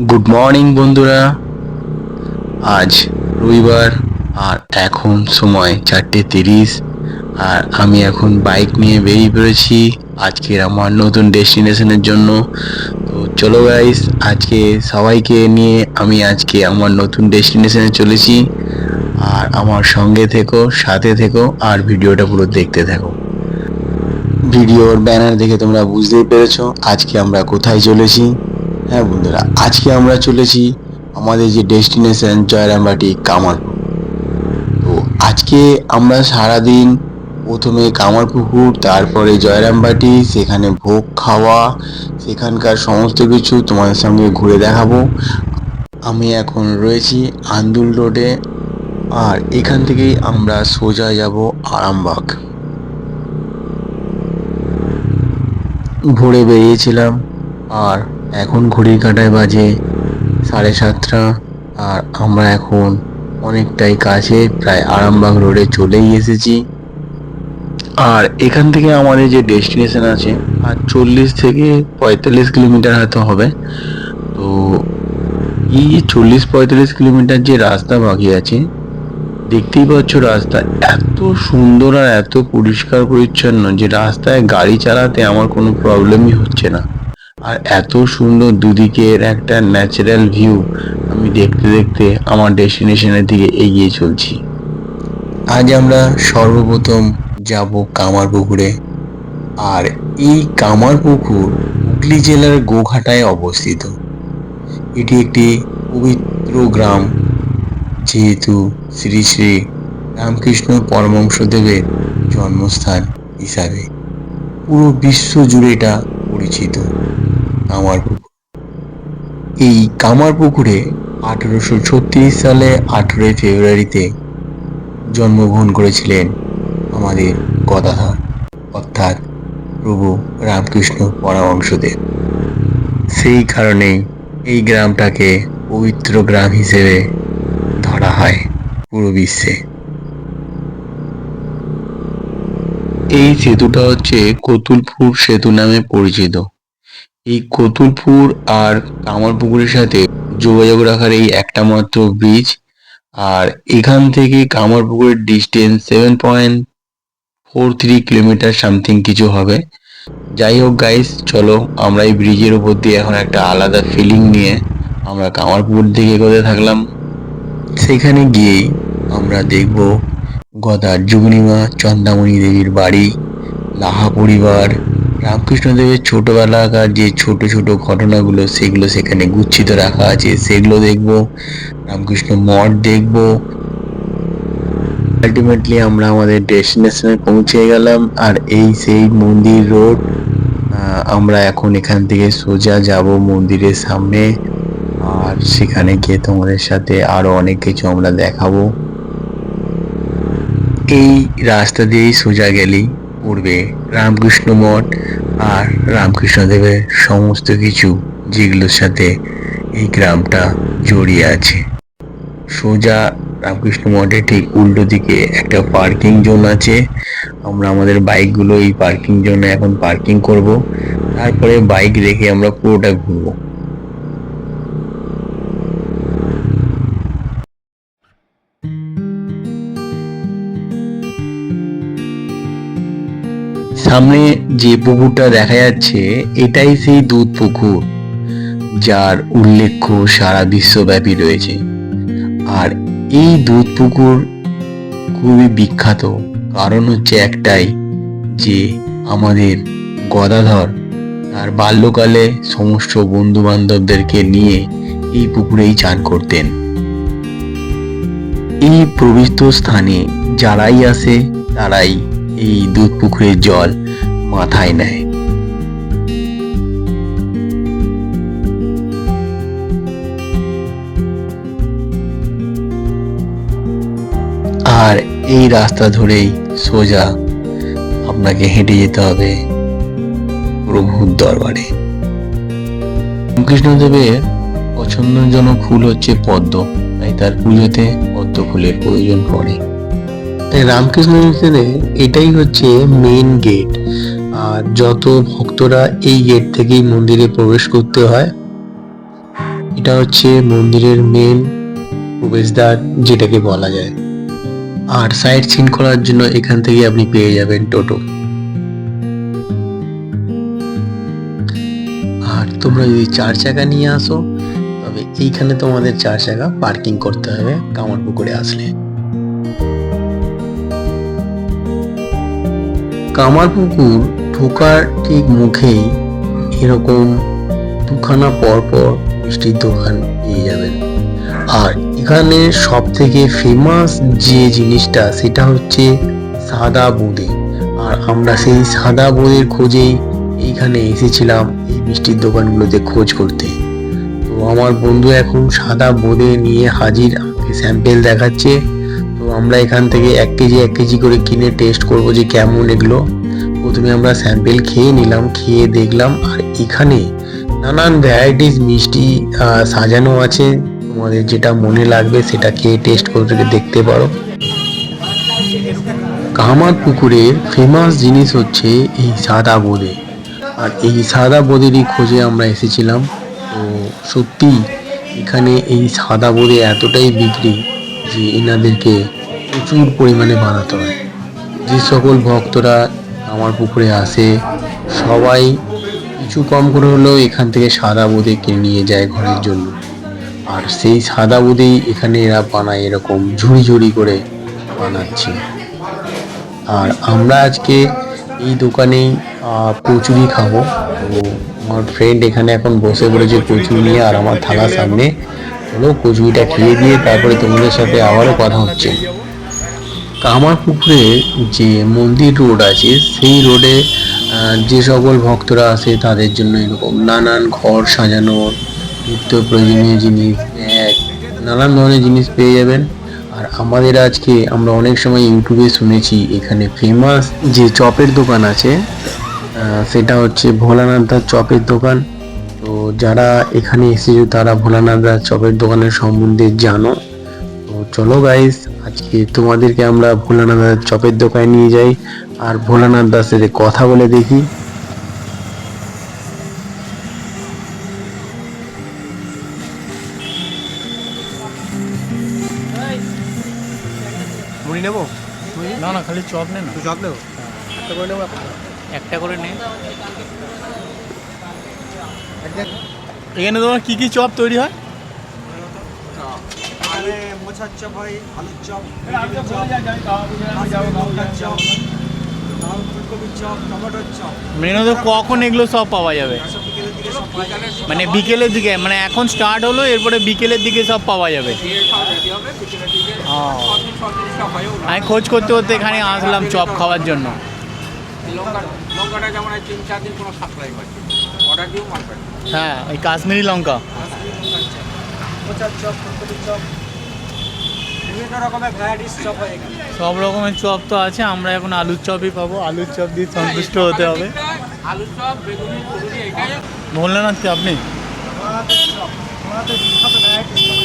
Good morning বন্ধুরা। আজ রবিবার আর এখন সময় 4:30 আর আমি এখন বাইক নিয়ে বেরিয়ে পড়েছি আজকের আমার নতুন ডেস্টিনেশনের জন্য। তো চলো গাইস, আজকে সবাইকে নিয়ে আমি আজকে আমার নতুন ডেস্টিনেশনে চলেছি। আর আমার সঙ্গে থেকো, সাথে থেকো আর ভিডিওটা পুরো দেখতে থাকো। ভিডিওর ব্যানার দেখে তোমরা বুঝতেই পেরেছো আজকে আমরা কোথায় চলেছি। হ্যাঁ বন্ধুরা, আজকে আমরা চলেছি আমাদের যে ডেস্টিনেশন জয়রামবাটি কামারপুকুর। তো আজকে আমরা সারাদিন প্রথমে কামারপুকুর, তারপরে জয়রামবাটি, সেখানে ভোগ খাওয়া, সেখানকার সমস্ত কিছু তোমাদের সঙ্গে ঘুরে দেখাবো। আমি এখন রয়েছি আন্দুল রোডে আর এখান থেকেই আমরা সোজা যাব আরামবাগ। ভোরে বেরিয়েছিলাম আর এখন ঘড়ির কাঁটায় বাজে 7:30 আর আমরা এখন অনেকটাই কাছে, প্রায় আরামবাগ রোডে চলেই এসেছি। আর এখান থেকে আমাদের যে ডেস্টিনেশন আছে আর 40 থেকে 45 কিলোমিটার হয়তো হবে। তো এই 40-45 কিলোমিটার যে রাস্তা বাকি আছে, দেখতেই পাচ্ছ রাস্তা এত সুন্দর আর এত পরিষ্কার পরিচ্ছন্ন যে রাস্তায় গাড়ি চালাতে আমার কোনো প্রবলেমই হচ্ছে না। আর এত সুন্দর দুদিকের একটা ন্যাচারাল ভিউ আমি দেখতে দেখতে আমার ডেস্টিনেশনের দিকে এগিয়ে চলছি। আজ আমরা সর্বপ্রথম যাব কামারপুকুরে। আর এই কামারপুকুর হুগলি জেলার গোঘাটায় অবস্থিত। এটি একটি পবিত্র গ্রাম, যেহেতু শ্রী শ্রী রামকৃষ্ণ পরমহংসদেবের জন্মস্থান হিসাবে পুরো বিশ্ব জুড়ে এটা পরিচিত কামারপুকুর। এই কামারপুকুরে 1836 সালে 18 ফেব্রুয়ারিতে জন্মগ্রহণ করেছিলেন আমাদের গদাধর, অর্থাৎ প্রভু রামকৃষ্ণ পরমহংসদেব। সেই কারণে এই গ্রামটাকে পবিত্র গ্রাম হিসেবে ধরা হয় পুরো বিশ্বে। এই সেতুটা হচ্ছে কতুলপুর সেতু নামে পরিচিত। এই কতুলপুর আর কামারপুকুরের সাথে যোগাযোগ রাখার এই একটা মাত্র ব্রিজ। আর এখান থেকে কামারপুকুরের ডিস্টেন্স 7.43 কিলোমিটার সামথিং কিছু হবে। যাই হোক গাইস, চলো আমরা এই ব্রিজের উপর দিয়ে এখন একটা আলাদা ফিলিং নিয়ে আমরা কামারপুকুর দিকে এগোতে থাকলাম। সেখানে গিয়েই আমরা দেখব গদার যুগিনীমা চন্দামণি দেবীর বাড়ি, লাহা পরিবার, রামকৃষ্ণদেবের ছোটবেলাকার যে ছোট ছোট ঘটনাগুলো সেগুলো সেখানে গুচ্ছিত রাখা আছে, সেগুলো দেখব। রামকৃষ্ণ মঠ দেখব। আলটিমেটলি আমরা আমাদের ডেস্টিনেশনে পৌঁছে গেলাম আর এই সেই মন্দির রোড। আমরা এখন এখান থেকে সোজা যাব মন্দিরের সামনে আর সেখানে গিয়ে তোমাদের সাথে আরো অনেক কিছু আমরা দেখাবো। এই রাস্তা দিয়েই সোজা গেলেই পড়বে রামকৃষ্ণ মঠ আর রামকৃষ্ণদেবের সমস্ত কিছু, যেগুলোর সাথে এই গ্রামটা জড়িয়ে আছে। সোজা রামকৃষ্ণ মঠের ঠিক উল্টো দিকে একটা পার্কিং জোন আছে। আমরা আমাদের বাইকগুলো এই পার্কিং জোনে এখন পার্কিং করব, তারপরে বাইক রেখে আমরা পুরোটা ঘুরবো। সামনে যে পুকুরটা দেখা যাচ্ছে এটাই সেই দুধ পুকুর, যার উল্লেখ সারা বিশ্বব্যাপী রয়েছে। আর এই দুধ পুকুর খুবই বিখ্যাত, কারণ হচ্ছে একটাই, যে আমাদের গদাধর তার বাল্যকালে সমস্ত বন্ধু বান্ধবদেরকে নিয়ে এই পুকুরেই চান করতেন। এই পবিত্র স্থানে যারাই আসে তারাই এই দুধ পুকুরের জল মাথায় নেয়। আর এই রাস্তা ধরেই সোজা আপনাকে হেঁটে যেতে হবে প্রভুর দরবারে। রামকৃষ্ণদেবের পছন্দজনক ফুল হচ্ছে পদ্ম, তাই তার পুজোতে পদ্ম ফুলের প্রয়োজন পড়ে। তাই রামকৃষ্ণ মিশনে এটাই হচ্ছে মেন গেট। আর যত ভক্তরা এই গেট থেকেই মন্দিরে প্রবেশ করতে হয়। এটা হচ্ছে মন্দিরের মেন প্রবেশদ্বার যেটাকে বলা যায়। আর সাইট সিন করার জন্য এখান থেকে আপনি পেয়ে যাবেন টোটো। আর তোমরা যদি 4 চাকা নিয়ে আসো তবে এইখানে তোমাদের 4 চাকা পার্কিং করতে হবে কামারপুকুরে আসলে। কামারপুকুর ঢোকার ঠিক মুখেই এরকম দুখানা পরপর মিষ্টির দোকান পেয়ে যাবেন। আর এখানে সব থেকে ফেমাস যে জিনিসটা সেটা হচ্ছে সাদা বোঁদে। আর আমরা সেই সাদা বোঁদের খোঁজেই এইখানে এসেছিলাম এই মিষ্টির দোকানগুলোতে খোঁজ করতে। তো আমার বন্ধু এখন সাদা বোঁদে নিয়ে হাজির, আমাকে স্যাম্পেল দেখাচ্ছে। তো আমরা এখান থেকে 1 কেজি করে কিনে টেস্ট করব যে কেমন এগুলো। প্রথমে আমরা স্যাম্পেল খেয়ে নিলাম, খেয়ে দেখলাম। আর এখানে নানান ভ্যারাইটিস মিষ্টি সাজানো আছে, তোমাদের যেটা মনে লাগবে সেটা খেয়ে টেস্ট করে দেখতে পারো। কামারপুকুরের ফেমাস জিনিস হচ্ছে এই সাদা বোঁদে। আর এই সাদা বোঁদেরই খোঁজে আমরা এসেছিলাম। তো সত্যি এখানে এই সাদা বোঁদে এতটাই বিক্রি যে এনাদেরকে প্রচুর পরিমাণে বানাতে হয়। যে সকল ভক্তরা কামারপুকুরে আসে সবাই কিছু কম করে হলেও এখান থেকে সাদা বোঁদে কিনে নিয়ে যায় ঘরের জন্য। আর সেই সাদা বোঁদেই এখানে এরা বানায়, এরকম ঝুড়ি ঝুড়ি করে বানাচ্ছে। আর আমরা আজকে এই দোকানেই কচুরি খাবো। তো আমার ফ্রেন্ড এখানে এখন বসে পড়েছে কচুরি নিয়ে আর আমার থালার সামনে। চলো কচুরিটা খেয়ে দিয়ে তারপরে তোমাদের সাথে আবারও কথা হচ্ছে। কামারপুকুরে যে মন্দির রোড আছে সেই রোডে যে সকল ভক্তরা আসে তাদের জন্য এরকম নানান ঘর সাজানোর নিত্য প্রয়োজনীয় জিনিস, ব্যাগ, নানান ধরনের জিনিস পেয়ে যাবেন। আর আমাদের আজকে আমরা অনেক সময় ইউটিউবে শুনেছি এখানে ফেমাস যে চপের দোকান আছে সেটা হচ্ছে ভোলানাথদার চপের দোকান। তো যারা এখানে এসেছো তারা ভোলানাথদার চপের দোকানের সম্বন্ধে জানো। তো চলো গাইস, আজকে তোমাদেরকে আমরা ভোলানাথদার চপের দোকানে নিয়ে যাই আর ভোলানাথদার সাথে কথা বলে দেখি। মুড়ি নেবো? না না, খালি চপ নে না। তুই চপ নেবো? একটা করে নেবো। একটা করে নে। এখানে তোমার কি কি চপ তৈরি হয়? আরে মোচার চপ হয়, আলুর চপ, বেগুনের চপ, লঙ্কার চপ, ফুলকপির চপ, টমেটোর চপ। মেনুতে কখন এগুলো সব পাওয়া যাবে? সব বিকেলের দিকে সব পাওয়া যাবে। মানে বিকেলের দিকে, মানে এখন স্টার্ট হলো এরপরে বিকেলের দিকে সব পাওয়া যাবে। ও, আমি খোঁজ করতে করতে এখানে আসলাম চপ খাওয়ার জন্য। লঙ্কাটা যেমন 3-4 দিন কোনো সাপ্লাই পাচ্ছে, অর্ডার দিয়েও মাল পাচ্ছে। হ্যাঁ, ওই কাশ্মীরি লঙ্কা। মোচার চপ, ফুলকপির চপ, বিভিন্ন রকমের ভ্যারাইটিস চপ হয় এখানে। সব রকমের চপ তো আছে, আমরা এখন আলুর চপই পাবো। আলুর চপ দিয়ে সন্তুষ্ট হতে হবে। আলু চপ, বেগুনি, ফুলুরি এটাই বললেন আজকে আপনি? আমাদের চপ, আমাদের বিখ্যাত ভ্যারাইটিস চপ।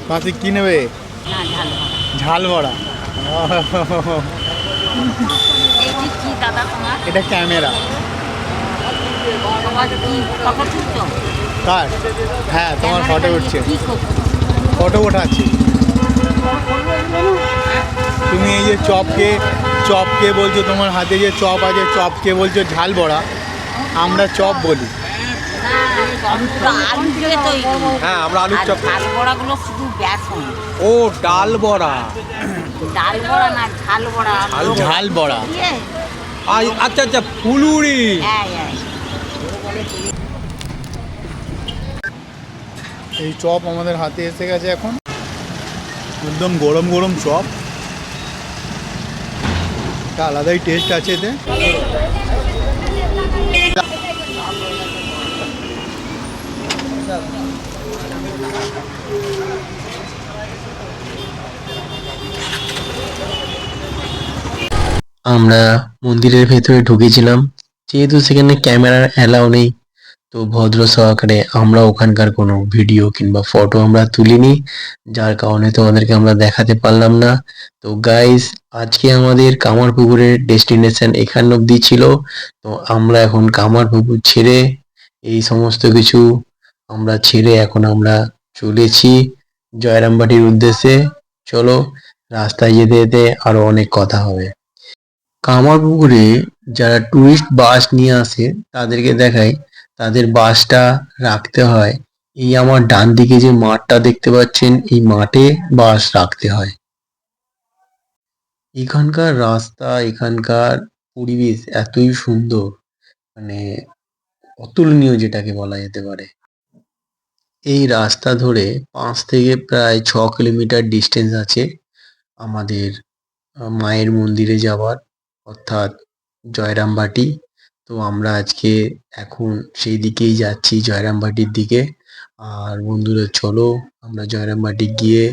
মাসি কি নেবে? ঝাল বড়া। এইটি কি দাদা তোমার? এটা ক্যামেরা। তোমার কি ফটো তুলছো? কার? হ্যাঁ, তোমার ফটো উঠছে। কি করছো? ফটো ওঠাচ্ছি। তুমি এই যে চপকে বলছো, তোমার হাতে যে চপ আছে চপকে বলছো ঝাল বড়া, আমরা চপ বলি। আলু দিয়ে তৈরি। হ্যাঁ, আমরা আলুর চপ। ঝাল বড়াগুলো শুধু বেসন। ও ডাল বড়া। ডাল বড়া না, ঝাল বড়া। ঝাল বড়া। দিয়ে? আচ্ছা আচ্ছা, ফুলুরি। হ্যাঁ হ্যাঁ। এই চপ আমাদের হাতে এসে গেছে এখন, একদম গরম গরম চপ। একটা আলাদাই টেস্ট আছে এতে। আমরা মন্দিরের ভেতরে ঢুকেছিলাম, যেহেতু সেখানে ক্যামেরার অ্যালাউ নেই তো ভদ্র সহকারে আমরা ওখানকার কোনো ভিডিও কিংবা ফটো আমরা তুলিনি, যার কারণে তোমাদেরকে আমরা দেখাতে পারলাম না। তো গাইস, আজকে আমাদের কামারপুকুরের ডেস্টিনেশন এখান অব্দি ছিল। তো আমরা এখন কামারপুকুর ছেড়ে এই সমস্ত কিছু আমরা ছেড়ে এখন আমরা চলেছি জয়রামবাটির উদ্দেশ্যে। চলো, রাস্তায় যেতে যেতে আরো অনেক কথা হবে। কামারপুকুরে যারা টুরিস্ট বাস নিয়ে আসে তাদেরকে দেখাই, তাদের বাসটা রাখতে হয় এই আমার ডান দিকে যে মাঠটা দেখতে পাচ্ছেন, এই মাঠে বাস রাখতে হয়। এখানকার রাস্তা, এখানকার পরিবেশ এতই সুন্দর, মানে অতুলনীয় যেটাকে বলা যেতে পারে। এই রাস্তা ধরে 5 থেকে প্রায় 6 কিলোমিটার ডিস্টেন্স আছে আমাদের মায়ের মন্দিরে যাওয়ার, অর্থাৎ জয়রামবাটি। তো আমরা আজকে এখন সেই দিকেই যাচ্ছি, জয়রামবাটির দিকে। আর বন্ধুরা চলো আমরা জয়রামবাটি গিয়ে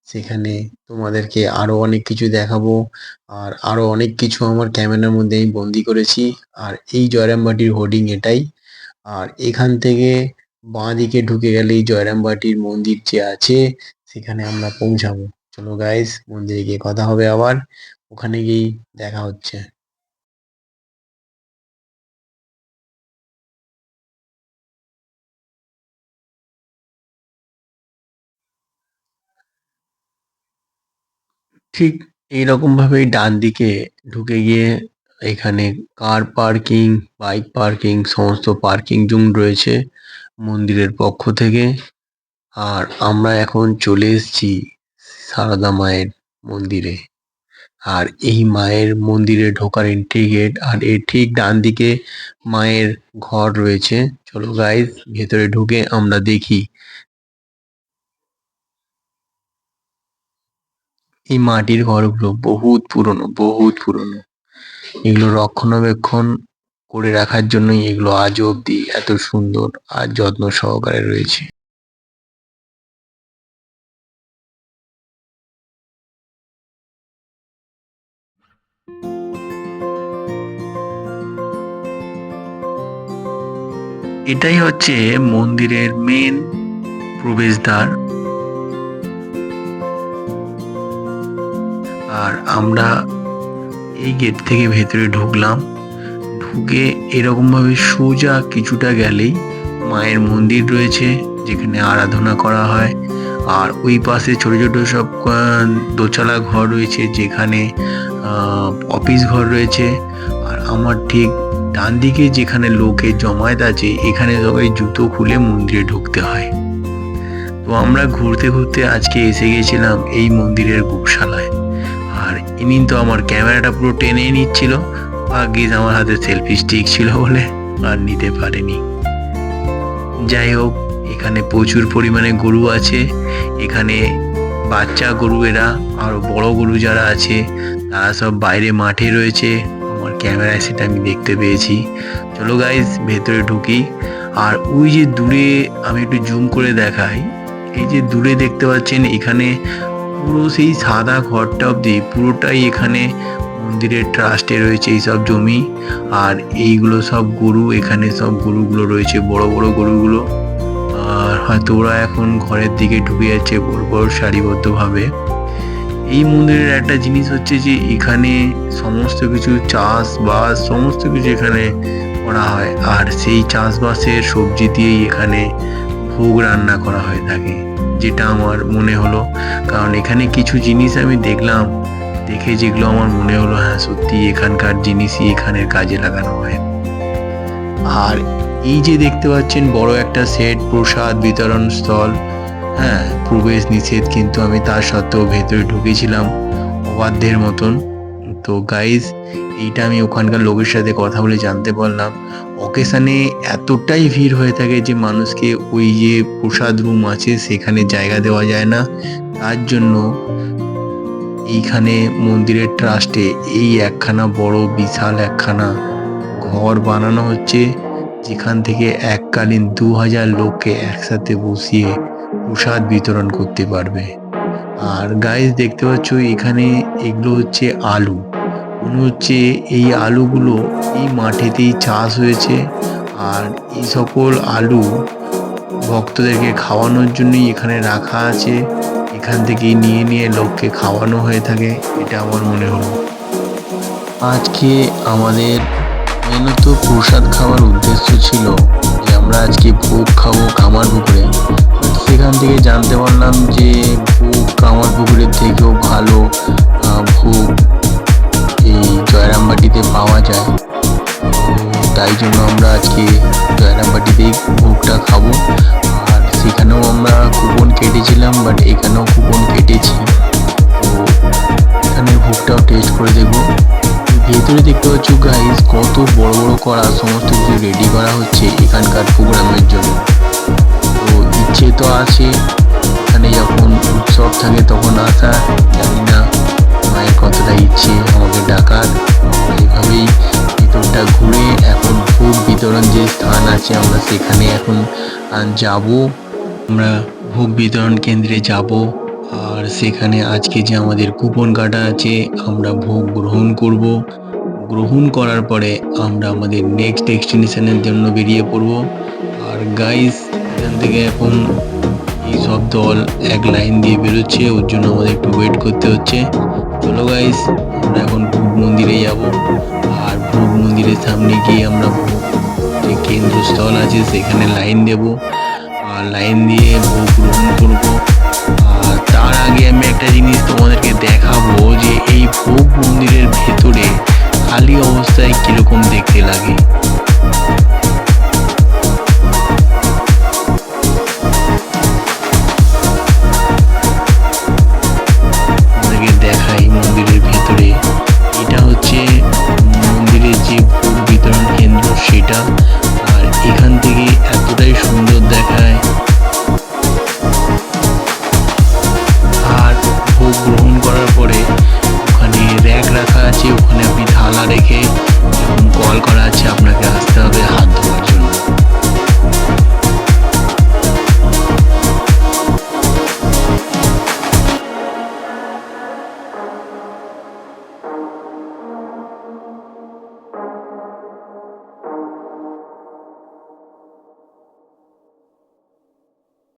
সেখানে তোমাদেরকে আরো অনেক কিছু দেখাবো। আর আরো অনেক কিছু আমার ক্যামেরার মধ্যে আমি বন্দি করেছি। আর এই জয়রামবাটির হোর্ডিং এটাই। আর এখান থেকে বাঁ দিকে ঢুকে গেলেই জয়রামবাটির মন্দির যে আছে সেখানে আমরা পৌঁছাবো। চলো গাইস, মন্দিরে গিয়ে কথা হবে আবার, ওখানে গিয়েই দেখা হচ্ছে। ঠিক এইরকম ভাবেই ডান দিকে ঢুকে গিয়ে এখানে কার পার্কিং, বাইক পার্কিং, সমস্ত পার্কিং জোন রয়েছে মন্দিরের পক্ষ থেকে। আর আমরা এখন চলে এসেছি সারদা মায়ের মন্দিরে। আর এই মায়ের মন্দিরে ঢোকার এন্ট্রি গেট, আর এর ঠিক ডান দিকে মায়ের ঘর রয়েছে। চলো গাইস, ভেতরে ঢুকে আমরা দেখি। এই মাটির ঘরগুলো বহুত পুরনো, বহুত পুরনো। এগুলো রক্ষণাবেক্ষণ করে রাখার জন্যই এগুলো আজও অব্দি এত সুন্দর আর যত্ন সহকারে রয়েছে। এটাই হচ্ছে মন্দিরের মেন প্রবেশদ্বার। আর আমরা এই গেট থেকে ভেতরে ঢুকলাম। ঢুকে এরকম ভাবে সোজা কিছুটা গেলেই মায়ের মন্দির রয়েছে, যেখানে আরাধনা করা হয়। আর ওই পাশে ছোট ছোট সব দোতলা ঘর রয়েছে, যেখানে অফিস ঘর রয়েছে। আর আমার ঠিক ডান দিকে যেখানে লোকের জমায়েত আছে, এখানে সবাই জুতো খুলে মন্দিরে ঢুকতে হয়। তো আমরা ঘুরতে ঘুরতে আজকে এসে গেছিলাম এই মন্দিরের গোশালায়। আর ইনি তো আমার ক্যামেরাটা পুরো টেনে নিচ্ছিল, ভাগ্যিস আমার হাতে সেলফি স্টিক ছিল বলে আর নিতে পারেনি। যাই হোক, এখানে প্রচুর পরিমাণে গরু আছে। এখানে বাচ্চা গরু এরা, আর বড় গরু যারা আছে তারা সব বাইরে মাঠে রয়েছে। আমার ক্যামেরায় সেটা আমি দেখতে পেয়েছি। চলো গাইস, ভেতরে ঢুকি। আর ওই যে দূরে আমি একটু জুম করে দেখাই, এই যে দূরে দেখতে পাচ্ছেন, এখানে পুরো সেই সাদা ঘরটা অব্দি পুরোটাই এখানে মন্দিরের ট্রাস্টে রয়েছে এইসব জমি। আর এইগুলো সব গরু, এখানে সব গরুগুলো রয়েছে, বড় বড় গরুগুলো। আর হয়তো ওরা এখন ঘরের দিকে ঢুকে যাচ্ছে বড় বড় সারিবদ্ধভাবে। এই মন্দিরের একটা জিনিস হচ্ছে যে এখানে সমস্ত কিছু চাষবাস, সমস্ত কিছু এখানে করা হয়। আর সেই চাষবাসের সবজি দিয়েই এখানে ভোগ রান্না করা হয়ে থাকে, যেটা আমার মনে হলো। কারণ এখানে কিছু জিনিস আমি দেখলাম, দেখে যেগুলো আমার মনে হলো হ্যাঁ সত্যি এখানকার জিনিসই এখানের কাজে লাগানো হয়। আর এই যে দেখতে পাচ্ছেন বড় একটা সেট, প্রসাদ বিতরণ স্থল। হ্যাঁ, প্রবেশ নিষেধ, কিন্তু আমি তার সত্ত্বেও ভেতরে ঢুকেছিলাম অবাধ্যের মতন। তো গাইজ, এইটা আমি ওখানকার লোকের সাথে কথা বলে জানতে পারলাম, অকেশানে এতটাই ভিড় হয়ে থাকে যে মানুষকে ওই যে প্রসাদ রুম আছে সেখানে জায়গা দেওয়া যায় না। তার জন্য এইখানে মন্দিরের ট্রাস্টে এই একখানা বড় বিশাল একখানা ঘর বানানো হচ্ছে, যেখান থেকে এককালীন 2000 লোককে একসাথে বসিয়ে প্রসাদ বিতরণ করতে পারবে। আর গাইস দেখতে পাচ্ছ এখানে এগুলো হচ্ছে আলু। মনে হচ্ছে এই আলুগুলো এই মাঠেতেই চাষ হয়েছে। আর এই সকল আলু ভক্তদেরকে খাওয়ানোর জন্যই এখানে রাখা আছে। এখান থেকেই নিয়ে নিয়ে লোককে খাওয়ানো হয়ে থাকে, এটা আমার মনে হলো। আজকে আমাদের মেনত প্রসাদ খাওয়ার উদ্দেশ্য ছিল যে আমরা আজকে ভোগ খাবো কামারপুকুরে। সেখান থেকে জানতে পারলাম যে ভোগ কামারপুকুরের থেকেও ভালো ভোগ এই জয়রামবাটিতে পাওয়া যায়। তাই জন্য আমরা আজকে জয়রামবাটিতেই ভোগটা খাবো। আর সেখানেও আমরা কুপন কেটেছিলাম, বাট এখানেও কুপন কেটেছি, তো এখানের ভোগটাও টেস্ট করে দেখবো। ভেতরে দেখতে পাচ্ছ গাইস কত বড় বড় করা সমস্ত কিছু রেডি করা হচ্ছে এখানকার প্রোগ্রামের জন্য। তো ইচ্ছে তো আছে এখানে যখন উৎসব থাকে তখন আসা, জানি না মায়ের কতটা ইচ্ছে আমাকে ডাকার। এইভাবেই ভিতরটা ঘুরে এখন ভোগ বিতরণ যে স্থান আছে আমরা সেখানে এখন যাব। আমরা ভোগ বিতরণ কেন্দ্রে যাব, আর সেখানে আজকে যে আমাদের কুপন কাটা আছে আমরা ভোগ গ্রহণ করব। গ্রহণ করার পরে আমরা আমাদের নেক্সট ডেস্টিনেশনের জন্য বেরিয়ে পড়ব। আর গাইস এখান থেকে এখন এই সব দল এক লাইন দিয়ে বেরোচ্ছে, ওর জন্য আমাদের একটু ওয়েট করতে হচ্ছে। চলো গাইস আমরা এখন ভোগ মন্দিরে যাব, আর ভোগ মন্দিরের সামনে গিয়ে আমরা ভোগ যে কেন্দ্রস্থল আছে সেখানে লাইন দেব, আর লাইন দিয়ে ভোগ গ্রহণ করব। আর তার আগে আমি একটা জিনিস তোমাদেরকে দেখাবো যে এই ভোগ মন্দিরের ভেতরে খালি অবস্থায় কিরকম দেখতে লাগে।